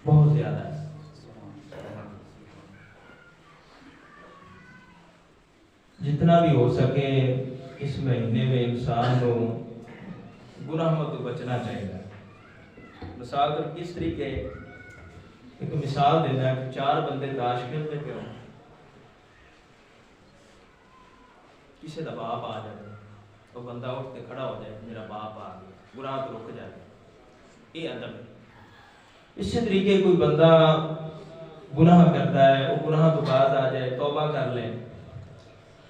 بہت زیادہ ہے۔ جتنا بھی ہو سکے اس مہینے میں انسان کو گناہوں تو بچنا چاہیے۔ مثال تو کس طریقے ایک مثال دینا ہے کہ 4 بندے تاش کھیلتے پہ ہو، کسی کا باپ آ جائے تو بندہ اٹھ کے کھڑا ہو جائے، میرا باپ آ گیا، گناہ تو رک جائے، یہ ادب ہے۔ اسی طریقے کوئی بندہ گناہ کرتا ہے، وہ گناہ تو باز آ جائے، توبہ کر لے۔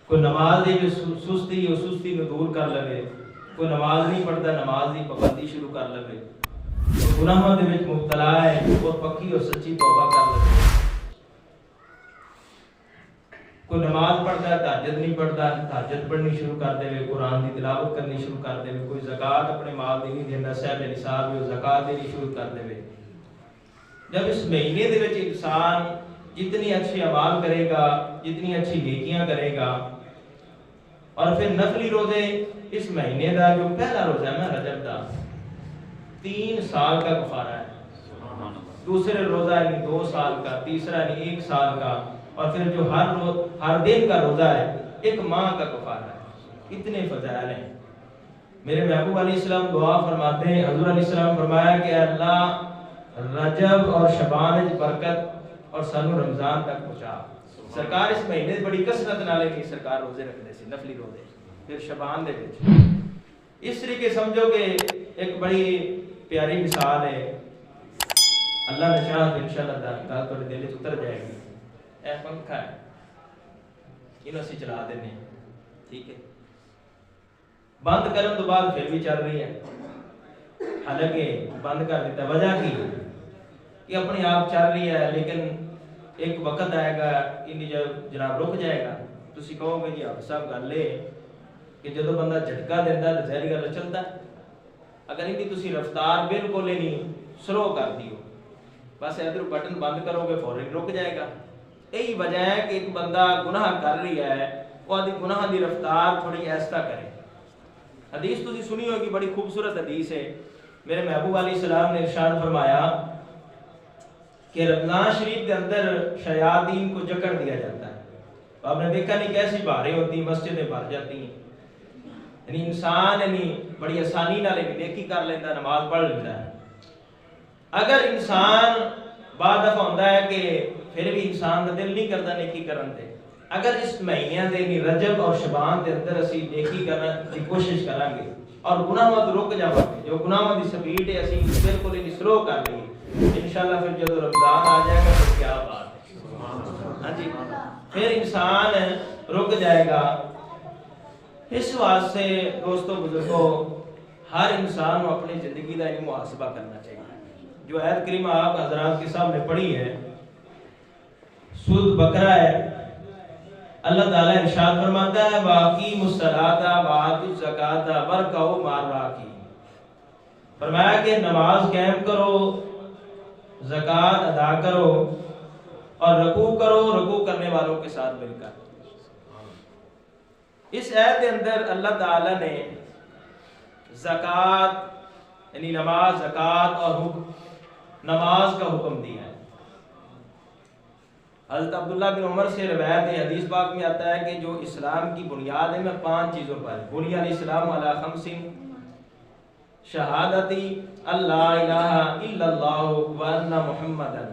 کوئی نماز دی سستی وہ سستی کو دور کر لے، کوئی نماز نہیں پڑھتا نماز دی پابندی شروع کر لے، گناہوں دے وچ مبتلا ہے اور پکی اور سچی توبہ کر لے۔ کوئی نماز پڑھتا ہے تہجد نہیں پڑھتا، تہجد پڑھنی شروع کر دے، قرآن کی تلاوت کرنی شروع کر دے، کوئی زکوٰۃ اپنے مال دی نہیں دینا، صاحب نصاب ہے زکوٰۃ دینی شروع کر دے۔ جب اس مہینے دے وچ انسان جتنی اچھی اعمال کرے گا، جتنی اچھی نیکیاں کرے گا، اور پھر نفلی روزے، اس مہینے دا جو پہلا روزہ ہے نا رجب دا 3 سال کا کفارہ ہے، دوسرے روزہ یعنی 2 سال کا، تیسرا یعنی 1 سال کا، اور پھر جو ہر دن کا روزہ ہے 1 ماہ کا کفارہ ہے۔ اتنے فضائل ہیں۔ میرے محبوب علیہ السلام دعا فرماتے ہیں، حضور علیہ السلام فرمایا کہ اللہ رجب اور شعبان وچ برکت اور سانو رمضان تک پہنچا۔ سرکار اس مہینے بڑی کثرت نال کی سرکار روزے رکھتے سی، نفلی روزے، پھر شعبان دے وچ۔ اس طریقے سمجھو کہ ایک بڑی پیاری مثال ہے، اللہ نے چاہا تو انشاءاللہ گل تھوڑے دل وچ اتر جائے گی۔ اے پنکھا ہے، انہوں سے چلا دینے، ٹھیک ہے، بند کرنے تو بعد پھر بھی چل رہی ہے، حالانکہ بند کر دیتا، وجہ کی یہ اپنے آپ چل رہی ہے، لیکن ایک وقت آئے گا ان جناب رک جائے گا۔ تسی کہو گے جی آپ صاحب گل ہے کہ جدو بندہ جھٹکا دیتا ہے تو ظاہری گل چلتا ہے، اگر ان کی تسی رفتار بالکل ہی نہیں سلو کر دیو، بس ادھر بٹن بند کرو گے فوراً رک جائے گا۔ یہی وجہ ہے کہ ایک بندہ گناہ کر رہی ہے، وہ آدھی گناہ دی رفتار تھوڑی ایسا کرے۔ حدیث تسی سنی ہوگی، بڑی خوبصورت حدیث ہے۔ میرے محبوب علیہ السلام نے ارشاد فرمایا کہ رمضان شریف کے اندر شیاطین کو جکڑ دیا جاتا ہے۔ آپ نے دیکھا نہیں کیسی باریں ہوتی، مسجدیں بھر جاتی ہیں، یعنی انسان بڑی آسانی نال نیکی کر لیتا، نماز پڑھ لیتا ہے۔ اگر انسان بعد دفعہ ہوتا ہے کہ پھر بھی انسان کا دل نہیں کرتا نیکی کرن تے، اگر اس مہینے دے رجب اور شعبان دے اندر اسی نیکی کرنے کی کوشش کریں گے اور گناہوں تو رک جاواں گے، جو گناہوں دی سپیڈ ہے اسی بالکل ہی سلو کر لیں گے، انشاءاللہ پھر جب رمضان آ جائے گا تو کیا بات ہے، ہاں جی، پھر انسان رک جائے گا۔ اس واسطے دوستو بزرگو ہر انسان کو اپنی زندگی کا محاسبہ کرنا چاہیے۔ جو آیت کریمہ آپ حضرات کے سامنے پڑھی ہے سورۃ بقرہ ہے، اللہ تعالیٰ ارشاد فرماتا ہے وَأَقِیمُوا الصَّلَاةَ وَآتُوا الزَّکَاةَ وَارْکَعُوا مَعَ الرَّاکِعِینَ، فرمایا کہ نماز قائم کرو، زکوٰۃ ادا کرو اور رکوع کرو، رکوع کرنے والوں کے ساتھ مل کر۔ اس آیت کے اندر اللہ تعالیٰ نے زکوٰۃ یعنی نماز، زکوٰۃ اور نماز کا حکم دیا ہے۔ حضرت عبداللہ بن عمر سے روایت ہے، حدیث پاک میں آتا ہے کہ جو اسلام کی بنیاد ہے میں 5 چیزوں پر، بنی الاسلام علی 5 شہادتی اللہ الہ الا اللہ وان محمدا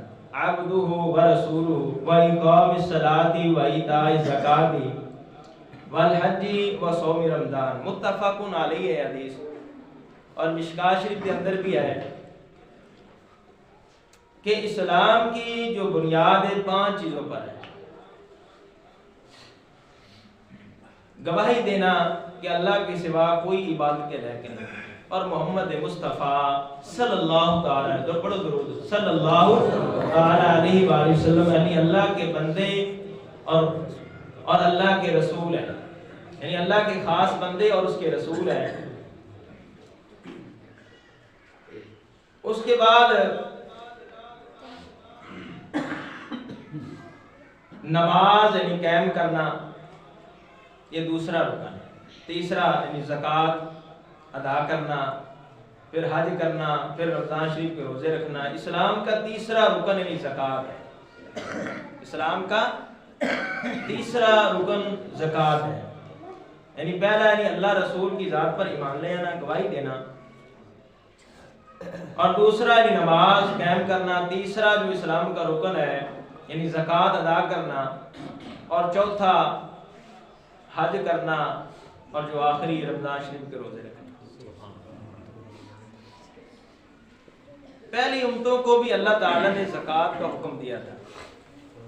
عبدہ ورسولہ واقام الصلاۃ وایتاء الزکاۃ والحج وصوم رمضان، متفق علیہ ہے حدیث، اور مشکاۃ شریف کے اندر بھی ہے کہ اسلام کی جو بنیاد ہے 5 چیزوں پر ہے۔ گواہی دینا کہ اللہ کے سوا کوئی عبادت کے لائق نہیں، اور محمد مصطفیٰ صلی اللہ تعالی پڑھو درود صلی اللہ تعالی علیہ وآلہ وسلم یعنی اللہ کے بندے اور اللہ کے رسول ہیں، یعنی اللہ کے خاص بندے اور اس کے رسول ہیں۔ اس کے بعد نماز یعنی قائم کرنا، یہ دوسرا رکن ہے۔ تیسرا یعنی زکوٰۃ ادا کرنا، پھر حج کرنا، پھر رمضان شریف کے روزے رکھنا۔ اسلام کا تیسرا رکن یعنی زکوٰۃ ہے۔ اسلام کا تیسرا رکن زکوٰۃ ہے، یعنی پہلا یعنی اللہ رسول کی ذات پر ایمان لے آنا، گواہی دینا، اور دوسرا یعنی نماز قائم کرنا، تیسرا جو اسلام کا رکن ہے یعنی زکوٰۃ ادا کرنا، اور چوتھا حج کرنا، اور جو آخری رمضان شریف کے روزے رکھنا۔ پہلی امتوں کو بھی اللہ تعالیٰ نے زکوٰۃ کا حکم دیا تھا۔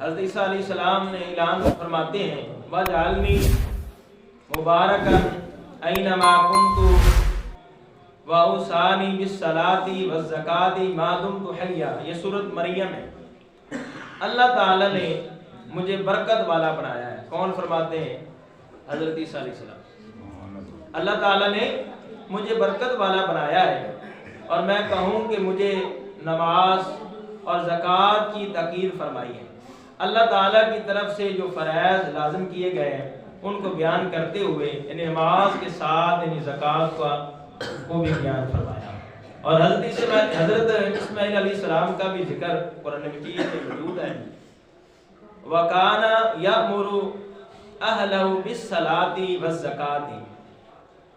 حضرت عیسیٰ علیہ السلام نے اعلان فرماتے ہیں وَجْعَلْنِي مُبَارَكًا أَيْنَمَا كُنتُ وَأَوْصَانِي بِالصَّلَاةِ وَالزَّكَاةِ مَا دُمْتُ حَيًّا۔ یہ سورۃ مریم ہے۔ اللہ تعالیٰ نے مجھے برکت والا بنایا ہے۔ کون فرماتے ہیں؟ حضرت عیسیٰ علیہ السلام۔ اللہ تعالیٰ نے مجھے برکت والا بنایا ہے، اور میں کہوں کہ مجھے نماز اور زکوٰۃ کی تاکید فرمائی ہے۔ اللہ تعالیٰ کی طرف سے جو فرائض لازم کیے گئے ہیں ان کو بیان کرتے ہوئے یعنی نماز کے ساتھ یعنی زکوٰۃ کو بھی بیان فرمایا۔ اور حضرت اسماعیل علیہ السلام کا بھی ذکر قرآن مجید میں موجود ہے۔ وَكَانَ يَأْمُرُ أَهْلَهُ بِالصَّلَاةِ وَالزَّكَاةِ،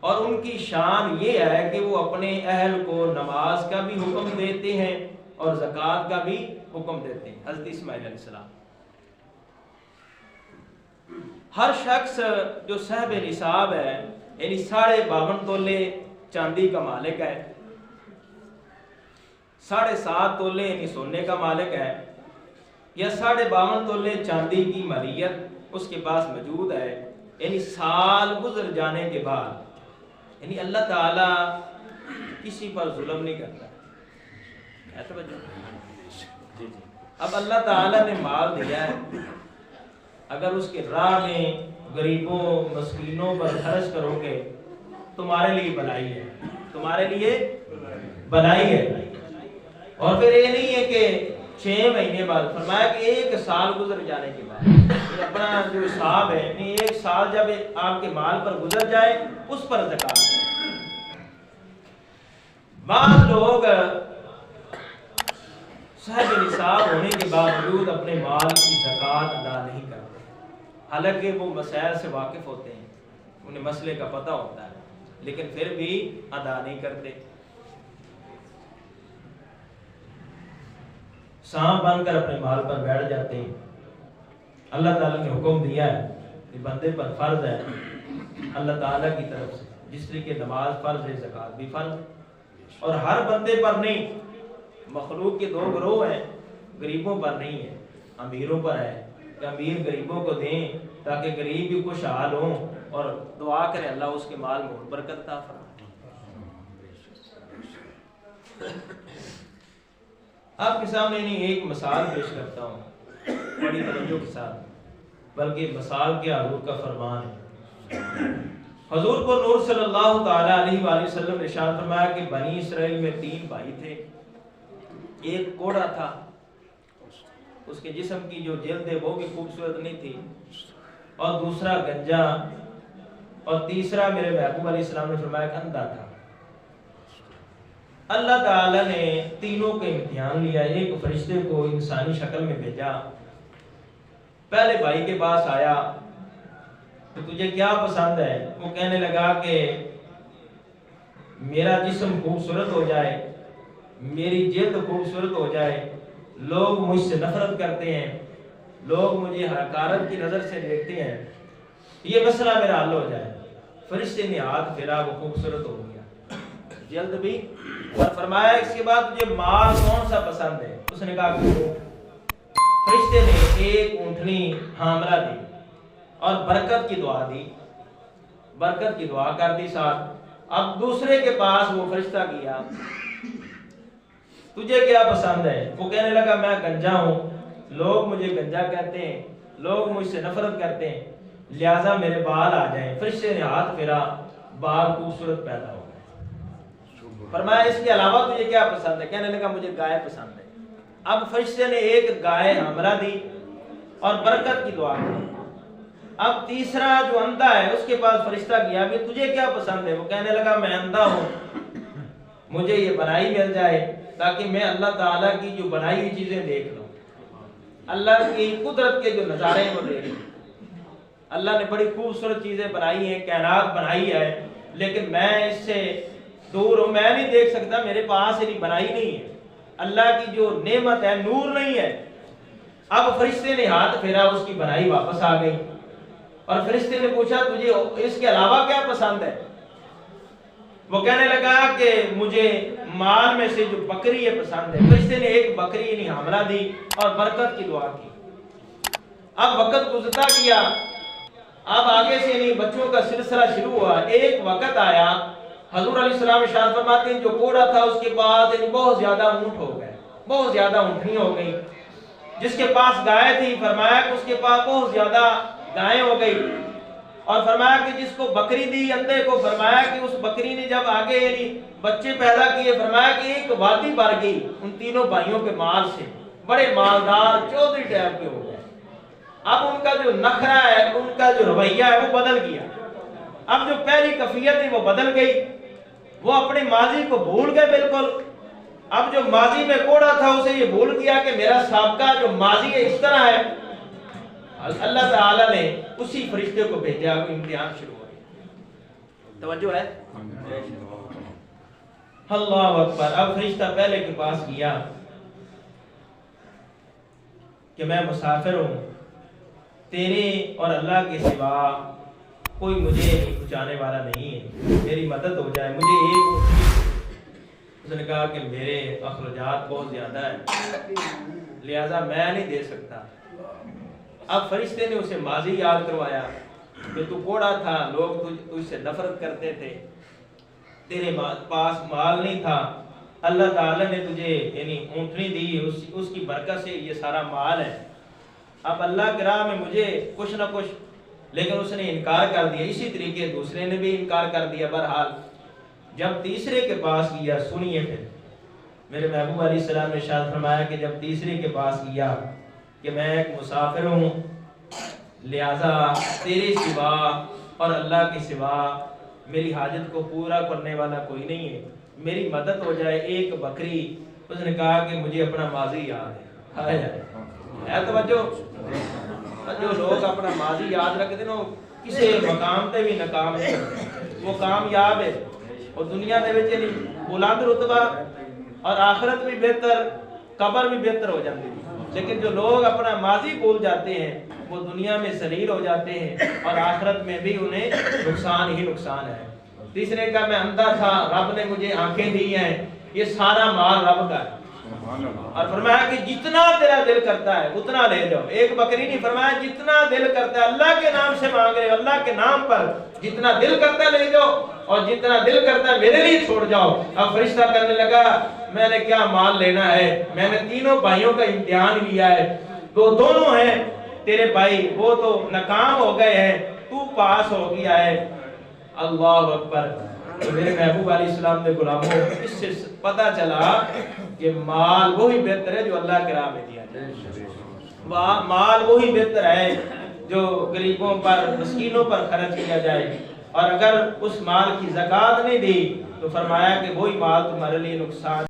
اور ان کی شان یہ ہے کہ وہ اپنے اہل کو نماز کا بھی حکم دیتے ہیں اور زکوٰۃ کا بھی حکم دیتے ہیں۔ حضرت اسماعیل علیہ السلام۔ ہر شخص جو صاحب نصاب ہے یعنی 52.5 تولے چاندی کا مالک ہے، 7.5 تولے یعنی سونے کا مالک ہے، یا 52.5 تولے چاندی کی مالیت اس کے پاس موجود ہے، یعنی سال گزر جانے کے بعد یعنی اللہ تعالیٰ کسی پر ظلم نہیں کرتا۔ اب اللہ تعالیٰ نے مال دیا ہے، اگر اس کے راہ میں غریبوں مسکینوں پر خرچ کرو گے تمہارے لیے بھلائی ہے، تمہارے لیے بھلائی ہے۔ اور پھر یہ نہیں ہے کہ 6 مہینے بعد، فرمایا کہ 1 سال گزر جانے کے بعد اپنا جو حساب ہے یعنی 1 سال جب آپ کے مال پر گزر جائے اس پر زکوٰۃ ہے۔ بعض لوگ صاحب نصاب ہونے کے باوجود اپنے مال کی زکوٰۃ ادا نہیں کرتے، حالانکہ وہ مسائل سے واقف ہوتے ہیں، انہیں مسئلے کا پتہ ہوتا ہے، لیکن پھر بھی ادا نہیں کرتے۔ سانپ بن کر اپنے مال پر بیٹھ جاتے ہیں۔ اللہ تعالیٰ نے حکم دیا ہے کہ بندے پر فرض ہے اللہ تعالیٰ کی طرف سے، جس طریقے نماز فرض ہے زکوٰۃ بھی فرض ہے، اور ہر بندے پر نہیں۔ مخلوق کے 2 گروہ ہیں، غریبوں پر نہیں ہے، امیروں پر ہے کہ امیر غریبوں کو دیں تاکہ غریب بھی خوشحال ہوں اور دعا کریں اللہ اس کے مال میں برکت عطا فرمائے۔ آپ کے سامنے نہیں ایک مثال پیش کرتا ہوں بڑی توجہ کے ساتھ، بلکہ مثال کیا حضور کا فرمان ہے۔ حضور کو نور صلی اللہ تعالی علیہ وآلہ وسلم نے ارشاد فرمایا کہ بنی اسرائیل میں 3 بھائی تھے، ایک کوڑا تھا، اس کے جسم کی جو جلد ہے وہ بھی خوبصورت نہیں تھی، اور دوسرا گنجا، اور تیسرا میرے محبوب علیہ السلام نے فرمایا کہ اندھا تھا۔ اللہ تعالیٰ نے تینوں کے امتحان لیا، ایک فرشتے کو انسانی شکل میں بھیجا، پہلے بھائی کے پاس آیا تو تجھے کیا پسند ہے؟ وہ کہنے لگا کہ میرا جسم خوبصورت ہو جائے، میری جلد خوبصورت ہو جائے، لوگ مجھ سے نفرت کرتے ہیں، لوگ مجھے حقارت کی نظر سے دیکھتے ہیں، یہ مسئلہ میرا حل ہو جائے۔ فرشتے نے ہاتھ پھیرا، وہ خوبصورت ہو گیا، جلد بھی، اور فرمایا اس کے بعد تجھے مال کون سا پسند ہے؟ اس نے کہا کہ فرشتے نے ایک اونٹنی حاملہ دی اور برکت کی دعا دی، برکت کی دعا کر دی ساتھ۔ اب دوسرے کے پاس وہ فرشتہ گیا، تجھے کیا پسند ہے؟ وہ کہنے لگا میں گنجا ہوں، لوگ مجھے گنجا کہتے ہیں، لوگ مجھ سے نفرت کرتے ہیں، لہٰذا میرے بال آ جائیں۔ فرشتے نے ہاتھ پھیرا، بال خوبصورت پیدا ہو گئے۔ فرمایا اس کے علاوہ تجھے کیا پسند ہے؟ کہنے لگا مجھے گائے پسند ہے۔ اب فرشتے نے ایک گائے حاملہ دی اور برکت کی دعا کی۔ اب تیسرا جو اندھا ہے اس کے پاس فرشتہ گیا، بھی تجھے کیا پسند ہے؟ وہ کہنے لگا میں اندھا ہوں، مجھے یہ بنائی مل جائے تاکہ میں اللہ تعالیٰ کی جو بنائی ہوئی چیزیں دیکھ لوں، اللہ کی قدرت کے جو نظارے ہیں وہ دیکھ لوں۔ اللہ نے بڑی خوبصورت چیزیں بنائی ہیں، کائنات بنائی ہے، لیکن میں اس سے دور ہوں، میں نہیں دیکھ سکتا، میرے پاس یہ بنائی نہیں ہے۔ اللہ کی جو نعمت ہے، نور نہیں ہے۔ اب فرشتے نے ہاتھ پھیرا، اس کی بنائی واپس آ گئی، اور فرشتے نے پوچھا تجھے اس کے علاوہ کیا پسند ہے؟ وہ کہنے لگا کہ مجھے مال میں سے جو بکری ہے پسند ہے۔ فرشتے نے ایک بکری یعنی حاملہ دی اور برکت کی دعا کی۔ اب وقت گزرتا گیا، اب آگے سے یعنی بچوں کا سلسلہ شروع ہوا۔ ایک وقت آیا، حضور علیہ السلام ارشاد فرماتے ہیں جو کوڑا تھا اس کے بعد یعنی بہت زیادہ اونٹ ہو گئے، بہت زیادہ اونٹنی ہو گئی۔ جس کے پاس گائے تھی فرمایا کہ اس کے پاس بہت زیادہ گائیں ہو گئی، اور فرمایا کہ جس کو بکری دی اندھے کو فرمایا کہ اس بکری نے جب آگے یعنی بچے پیدا کیے فرمایا کہ ایک وادی بھر گئی ان تینوں بھائیوں کے مال سے، بڑے مالدار چودھری ٹائپ کے ہو گئے۔ اب ان کا جو نخرہ ہے، ان کا جو رویہ ہے وہ بدل گیا۔ اب جو پہلی کفیت ہے وہ بدل گئی، وہ اپنے ماضی کو بھول گئے بالکل۔ اب جو ماضی میں کوڑا تھا اسے یہ بھول گیا کہ میرا سابقہ جو ماضی ہے اس طرح ہے۔ اللہ تعالیٰ نے اسی فرشتے کو بھیجا، امتحان شروع ہو گیا۔ توجہ ہے؟ اللہ اکبر۔ اب فرشتہ پہلے کے پاس گیا کہ میں مسافر ہوں، تیرے اور اللہ کے سوا کوئی مجھے پہنچانے والا نہیں ہے، میری مدد ہو جائے، مجھے ایک۔ اس نے کہا کہ میرے اخراجات بہت زیادہ ہیں، لہذا میں نہیں دے سکتا۔ اب فرشتے نے اسے ماضی یاد کروایا کہ تو کوڑا تھا، لوگ تجھ سے نفرت کرتے تھے، تیرے پاس مال نہیں تھا، اللہ تعالیٰ نے تجھے یعنی اونٹنی دی، اس کی برکت سے یہ سارا مال ہے۔ اب اللہ کی راہ میں مجھے کچھ نہ کچھ، لیکن اس نے انکار کر دیا۔ اسی طریقے دوسرے نے بھی انکار کر دیا۔ بہرحال جب تیسرے کے پاس گیا، سنیے پھر میرے محبوب علیہ السلام نے ارشاد فرمایا کہ جب تیسرے کے پاس گیا کہ میں ایک مسافر ہوں، لہذا تیرے سوا اور اللہ کے سوا میری حاجت کو پورا کرنے والا کوئی نہیں ہے، میری مدد ہو جائے ایک بکری۔ اس نے کہا کہ مجھے اپنا ماضی یاد ہے۔ ہے توجہ؟ جو لوگ اپنا ماضی یاد رکھتے ہیں کسی مقام تے بھی ناکام نہیں ہوتے، وہ کامیاب ہے، اور دنیا دے وچ بلند رتبہ اور آخرت بھی بہتر، قبر بھی بہتر ہو جاتی ہے۔ لیکن جو لوگ اپنا ماضی بھول جاتے ہیں وہ دنیا میں ذلیل ہو جاتے ہیں، اور آخرت میں بھی انہیں نقصان ہی نقصان ہے۔ تیسرے کا میں اندھا تھا، رب نے مجھے آنکھیں دی ہیں، یہ سارا مال رب کا ہے، اور فرمایا کہ جتنا تیرا دل کرتا ہے اتنا لے جاؤ۔ ایک بکری نہیں، فرمایا جتنا دل کرتا ہے، اللہ کے نام سے مانگ رہے ہو، اللہ کے نام پر جتنا دل کرتا ہے لے جاؤ، اور جتنا دل کرتا ہے میرے لیے چھوڑ جاؤ۔ اب فرشتہ کرنے لگا میں نے کیا مال لینا ہے، میں نے تینوں بھائیوں کا امتحان لیا ہے، دونوں ہیں تیرے بھائی، وہ تو ناکام ہو گئے ہیں، تو پاس ہو گیا ہے۔ اللہ اکبر۔ تو میرے محبوب علیہ السلام نے غلاموں اس سے پتہ چلا کہ مال وہی بہتر ہے جو اللہ کی راہ میں دیا جائے، مال وہی بہتر ہے جو غریبوں پر مسکینوں پر خرچ کیا جائے، اور اگر اس مال کی زکوٰۃ نہیں دی تو فرمایا کہ وہی مال تمہارے لیے نقصان